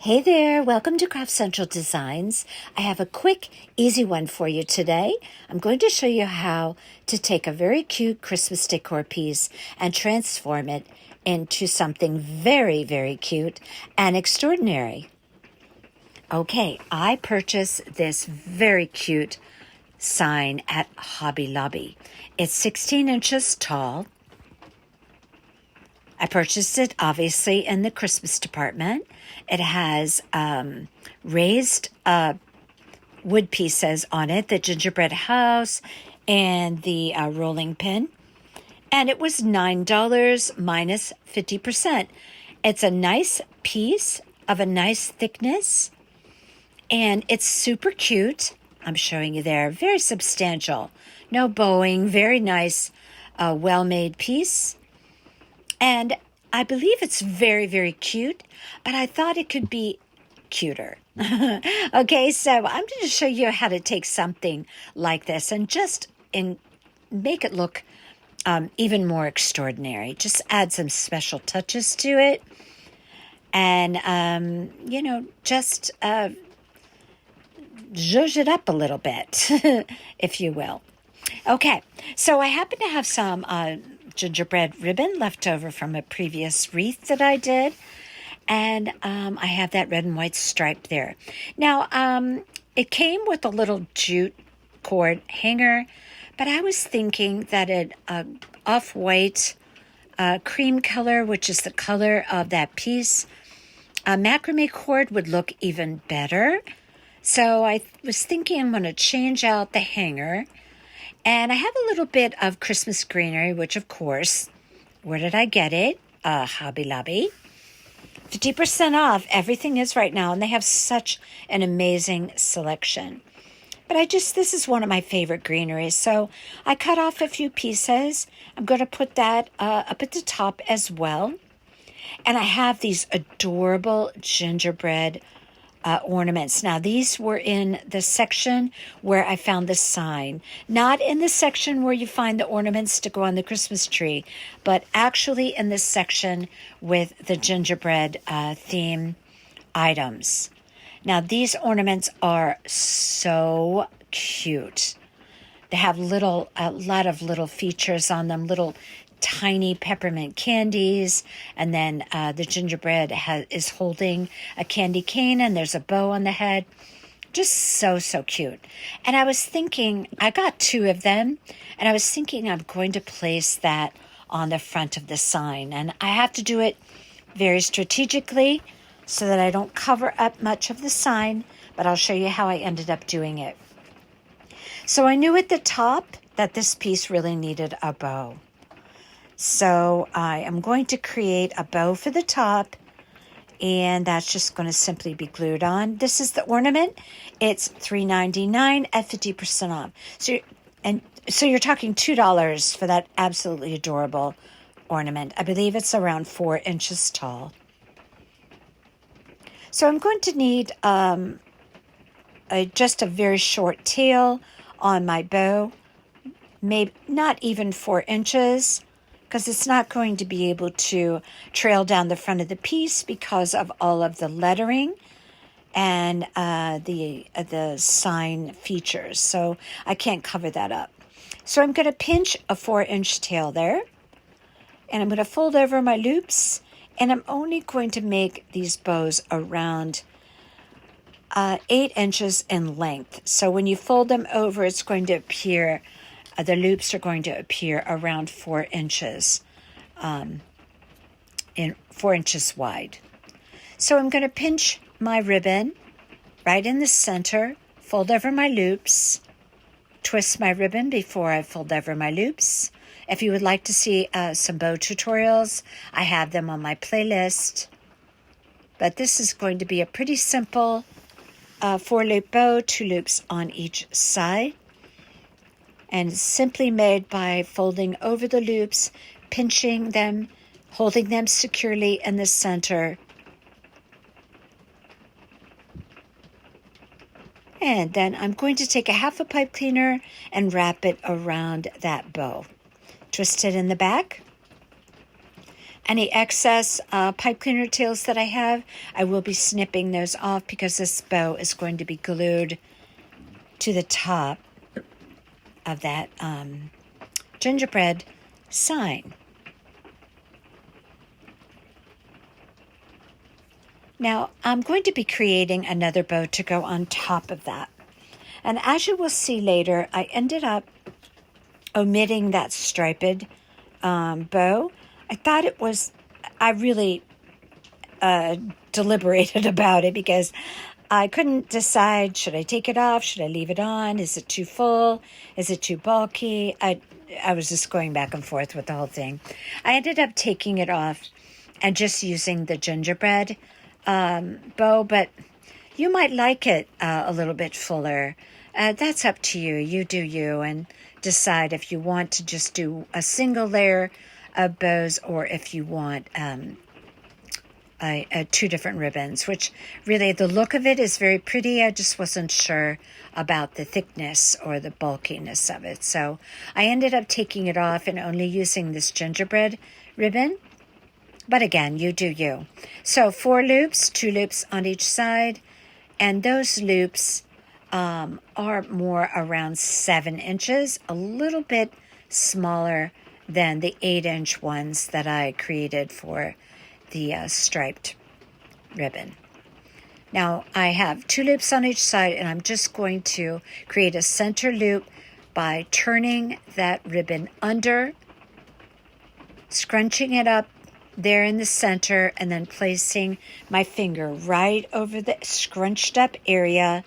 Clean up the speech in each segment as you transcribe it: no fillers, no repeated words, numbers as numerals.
Hey there, welcome to Craft Central Designs. I have a quick, easy one for you today. I'm going to show you how to take a very cute Christmas decor piece and transform it into something very, very cute and extraordinary. Okay, I purchased this very cute sign at Hobby Lobby. It's 16 inches tall. I purchased it, obviously, in the Christmas department. It has raised wood pieces on it, the gingerbread house and the rolling pin. And it was $9 minus 50%. It's a nice piece of a nice thickness. And it's super cute. I'm showing you there. Very substantial. No bowing. Very nice, well-made piece. And I believe it's very, very cute, but I thought it could be cuter. Okay, so I'm going to show you how to take something like this and make it look even more extraordinary. Just add some special touches to it and, just zhuzh it up a little bit, if you will. Okay, so I happen to have some gingerbread ribbon left over from a previous wreath that I did. And I have that red and white stripe there. Now, it came with a little jute cord hanger, but I was thinking that an off-white cream color, which is the color of that piece, a macrame cord would look even better. So I was thinking I'm going to change out the hanger. And I have a little bit of Christmas greenery, which, of course, where did I get it? Hobby Lobby. 50% off. Everything is right now, and they have such an amazing selection. But this is one of my favorite greeneries, so I cut off a few pieces. I'm going to put that up at the top as well. And I have these adorable gingerbread ornaments. Now, these were in the section where I found the sign, not in the section where you find the ornaments to go on the Christmas tree, but actually in the section with the gingerbread theme items. Now, these ornaments are so cute. They have a lot of little features on them, little tiny peppermint candies, and then the gingerbread is holding a candy cane, and there's a bow on the head. Just so cute. And I was thinking, I got 2 of them, and I was thinking I'm going to place that on the front of the sign. And I have to do it very strategically so that I don't cover up much of the sign, but I'll show you how I ended up doing it. So I knew at the top that this piece really needed a bow. So I am going to create a bow for the top, and that's just going to simply be glued on. This is the ornament. It's $3.99 at 50% off. So you're talking $2 for that absolutely adorable ornament. I believe it's around 4 inches tall. So I'm going to need just a very short tail on my bow, maybe not even 4 inches. Because it's not going to be able to trail down the front of the piece because of all of the lettering and the sign features. So I can't cover that up. So I'm going to pinch a 4-inch tail there. And I'm going to fold over my loops. And I'm only going to make these bows around 8 inches in length. So when you fold them over, it's going to appear... the loops are going to appear around 4 inches, 4 inches wide. So I'm going to pinch my ribbon right in the center, fold over my loops, twist my ribbon before I fold over my loops. If you would like to see some bow tutorials, I have them on my playlist. But this is going to be a pretty simple 4-loop bow, 2 loops on each side. And it's simply made by folding over the loops, pinching them, holding them securely in the center. And then I'm going to take a half a pipe cleaner and wrap it around that bow. Twist it in the back. Any excess pipe cleaner tails that I have, I will be snipping those off because this bow is going to be glued to the top of that gingerbread sign. Now, I'm going to be creating another bow to go on top of that. And as you will see later, I ended up omitting that striped bow. I thought it was, I really deliberated about it because I couldn't decide, should I take it off? Should I leave it on? Is it too full? Is it too bulky? I was just going back and forth with the whole thing. I ended up taking it off and just using the gingerbread bow, but you might like it a little bit fuller. That's up to you. You do you, and decide if you want to just do a single layer of bows or if you want two different ribbons, which really the look of it is very pretty. I just wasn't sure about the thickness or the bulkiness of it. So I ended up taking it off and only using this gingerbread ribbon. But again, you do you. So 4 loops, 2 loops on each side, and those loops are more around 7 inches, a little bit smaller than the 8-inch ones that I created for the striped ribbon. Now I have 2 loops on each side, and I'm just going to create a center loop by turning that ribbon under, scrunching it up there in the center, and then placing my finger right over the scrunched up area.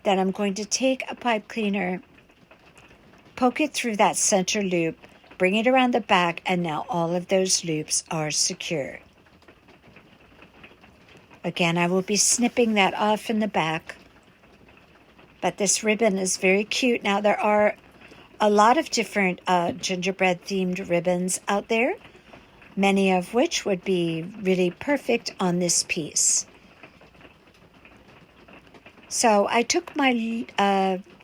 Then I'm going to take a pipe cleaner, poke it through that center loop, bring it around the back, and now all of those loops are secure. Again, I will be snipping that off in the back, but this ribbon is very cute. Now there are a lot of different gingerbread themed ribbons out there, many of which would be really perfect on this piece. So I took my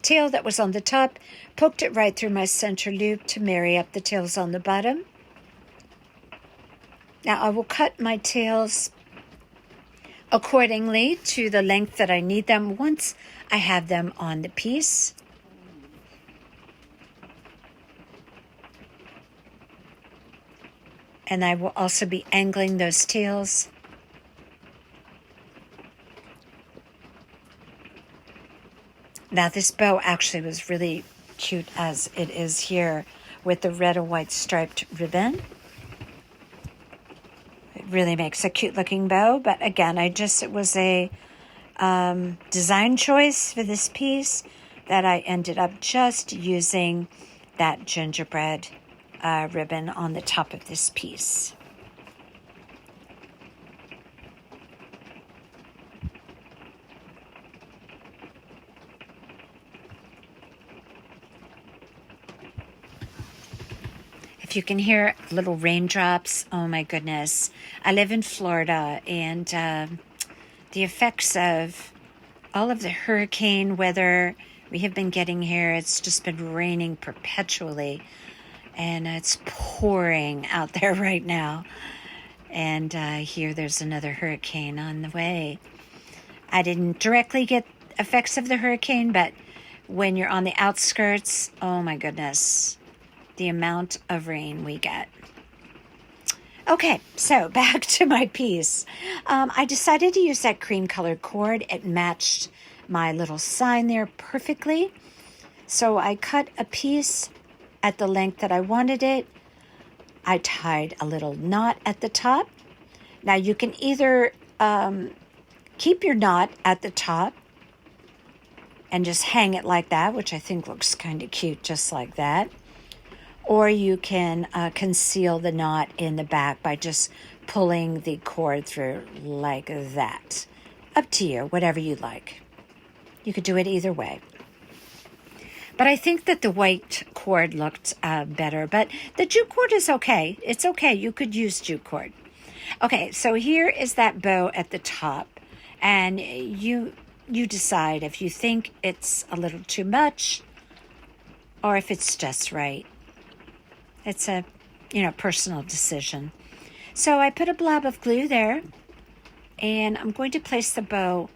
tail that was on the top, poked it right through my center loop to marry up the tails on the bottom. Now I will cut my tails accordingly to the length that I need them once I have them on the piece. And I will also be angling those tails. Now this bow actually was really cute as it is here with the red and white striped ribbon. It really makes a cute looking bow, but again, it was a design choice for this piece that I ended up just using that gingerbread ribbon on the top of this piece. If you can hear little raindrops, oh my goodness. I live in Florida, and the effects of all of the hurricane weather we have been getting here, it's just been raining perpetually, and it's pouring out there right now. And here there's another hurricane on the way. I didn't directly get effects of the hurricane, but when you're on the outskirts, oh my goodness, the amount of rain we get. Okay, so back to my piece. I decided to use that cream colored cord. It matched my little sign there perfectly. So I cut a piece at the length that I wanted it. I tied a little knot at the top. Now you can either keep your knot at the top and just hang it like that, which I think looks kind of cute just like that. Or you can conceal the knot in the back by just pulling the cord through like that. Up to you, whatever you like. You could do it either way. But I think that the white cord looked better. But the jute cord is okay. It's okay. You could use jute cord. Okay, so here is that bow at the top. And you decide if you think it's a little too much or if it's just right. It's a, personal decision. So I put a blob of glue there, and I'm going to place the bow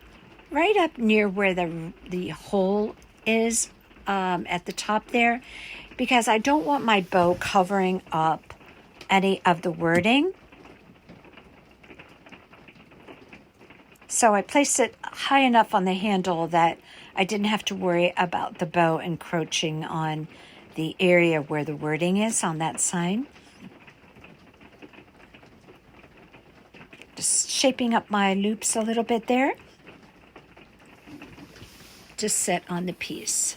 right up near where the hole is at the top there, because I don't want my bow covering up any of the wording. So I placed it high enough on the handle that I didn't have to worry about the bow encroaching on the area where the wording is on that sign. Just shaping up my loops a little bit there to sit on the piece.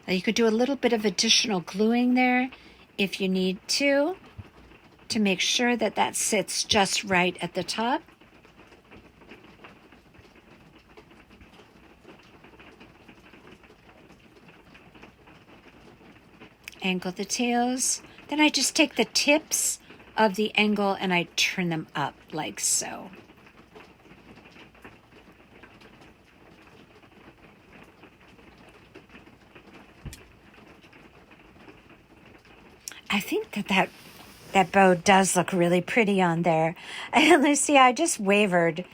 Now you could do a little bit of additional gluing there if you need to make sure that that sits just right at the top. Angle the tails. Then I just take the tips of the angle and I turn them up like so. I think that bow does look really pretty on there. And let's see, I just wavered.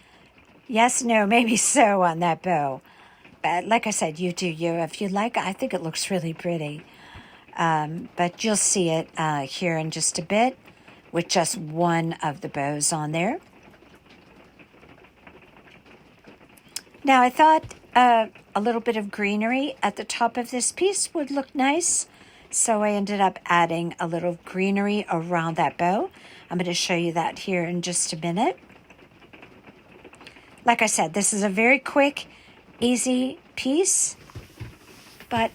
Yes, no, maybe so on that bow. But like I said, you do you. If you like, I think it looks really pretty. But you'll see it here in just a bit with just one of the bows on there. Now I thought a little bit of greenery at the top of this piece would look nice. So I ended up adding a little greenery around that bow. I'm going to show you that here in just a minute. Like I said, this is a very quick, easy piece, but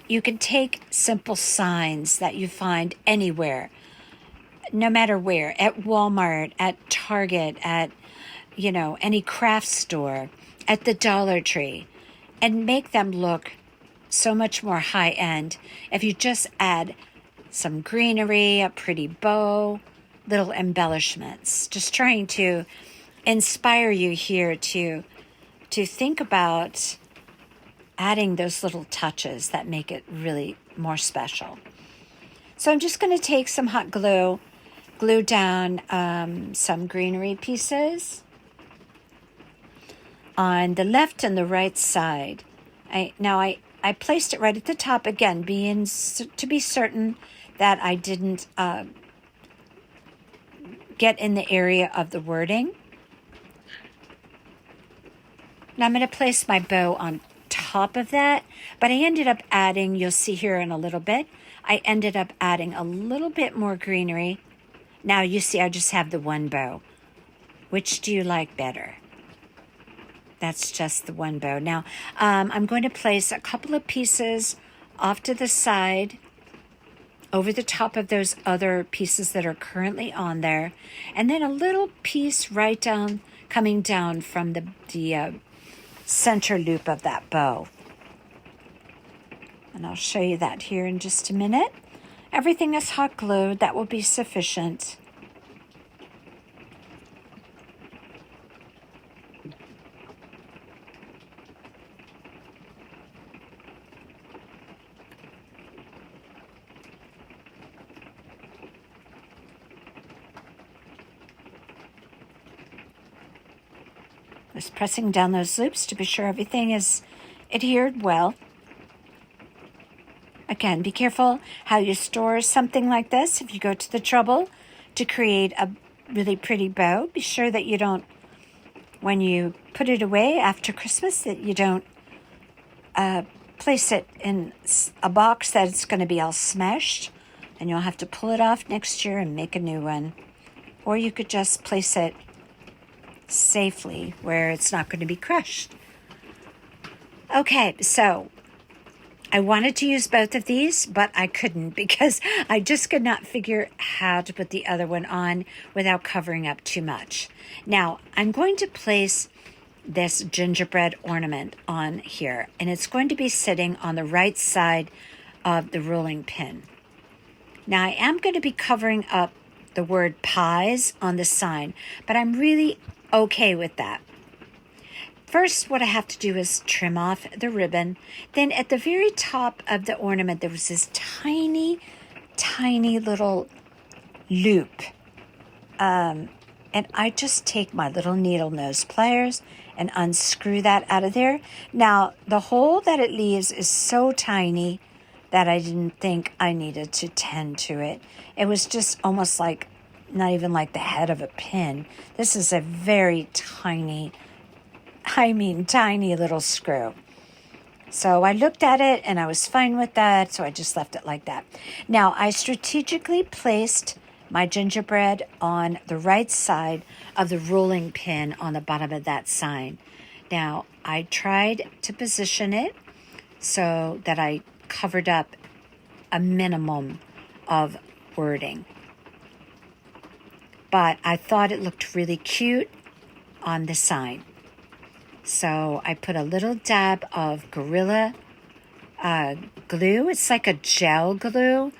you can take simple signs that you find anywhere, no matter where, at Walmart, at Target, at, any craft store, at the Dollar Tree, and make them look so much more high-end if you just add some greenery, a pretty bow, little embellishments. Just trying to inspire you here to think about adding those little touches that make it really more special. So I'm just going to take some hot glue down some greenery pieces on the left and the right side. I placed it right at the top again, to be certain that I didn't get in the area of the wording. Now I'm going to place my bow on top of that, but I ended up adding, you'll see here in a little bit, I ended up adding a little bit more greenery. Now you see I just have the one bow. Which do you like better? That's just the one bow. Now, I'm going to place a couple of pieces off to the side over the top of those other pieces that are currently on there. And then a little piece right down, coming down from the center loop of that bow. And I'll show you that here in just a minute. Everything is hot glued. That will be sufficient. Just pressing down those loops to be sure everything is adhered well. Again, be careful how you store something like this. If you go to the trouble to create a really pretty bow, be sure that you don't, when you put it away after Christmas, that you don't place it in a box that it's going to be all smashed, and you'll have to pull it off next year and make a new one. Or you could just place it safely where it's not going to be crushed. Okay, so I wanted to use both of these, but I couldn't because I just could not figure how to put the other one on without covering up too much. Now, I'm going to place this gingerbread ornament on here, and it's going to be sitting on the right side of the rolling pin. Now, I am going to be covering up the word pies on the sign, but I'm really okay with that. First, what I have to do is trim off the ribbon. Then at the very top of the ornament, there was this tiny tiny little loop. And I just take my little needle nose pliers and unscrew that out of there. Now, the hole that it leaves is so tiny that I didn't think I needed to tend to it. It was just almost like, not even like the head of a pin. This is a very tiny little screw. So I looked at it and I was fine with that, so I just left it like that. Now, I strategically placed my gingerbread on the right side of the rolling pin on the bottom of that sign. Now, I tried to position it so that I covered up a minimum of wording. But I thought it looked really cute on the sign. So I put a little dab of Gorilla glue. It's like a gel glue.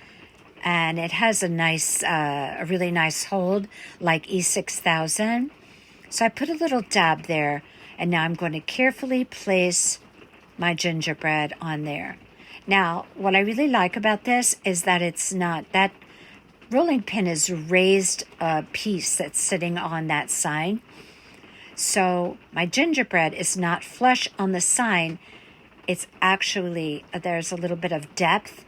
And it has a really nice hold, like E6000. So I put a little dab there, and now I'm going to carefully place my gingerbread on there. Now, what I really like about this is that it's not, that rolling pin is a raised piece that's sitting on that sign. So my gingerbread is not flush on the sign. It's actually, there's a little bit of depth,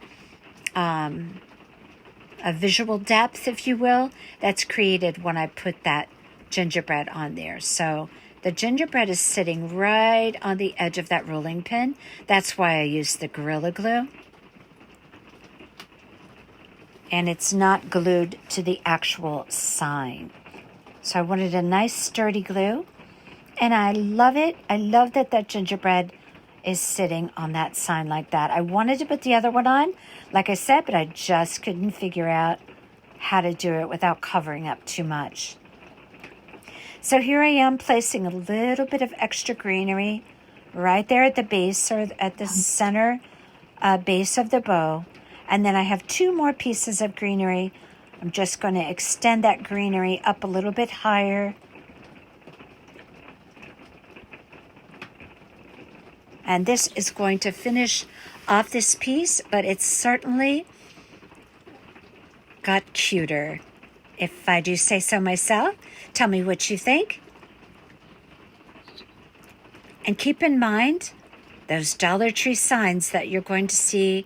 a visual depth, if you will, that's created when I put that gingerbread on there. So the gingerbread is sitting right on the edge of that rolling pin. That's why I used the Gorilla Glue. And it's not glued to the actual sign. So I wanted a nice sturdy glue. And I love it. I love that that gingerbread is sitting on that sign like that. I wanted to put the other one on, like I said, but I just couldn't figure out how to do it without covering up too much. So here I am placing a little bit of extra greenery right there at the base, or at the center base of the bow. And then I have 2 more pieces of greenery. I'm just going to extend that greenery up a little bit higher. And this is going to finish off this piece, but it's certainly got cuter, if I do say so myself. Tell me what you think. And keep in mind those Dollar Tree signs that you're going to see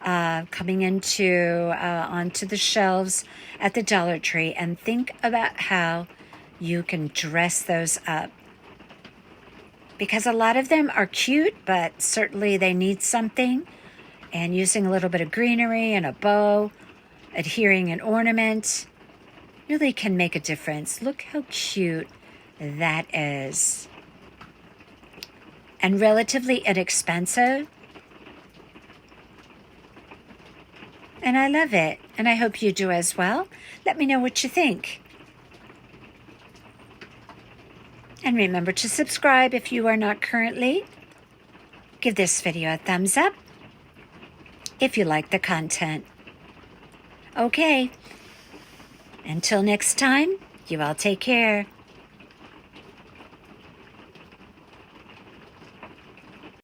coming onto the shelves at the Dollar Tree, and think about how you can dress those up. Because a lot of them are cute, but certainly they need something. And using a little bit of greenery and a bow, adhering an ornament, really can make a difference. Look how cute that is. And relatively inexpensive. And I love it. And I hope you do as well. Let me know what you think. And remember to subscribe if you are not currently. Give this video a thumbs up if you like the content. Okay. Until next time, you all take care.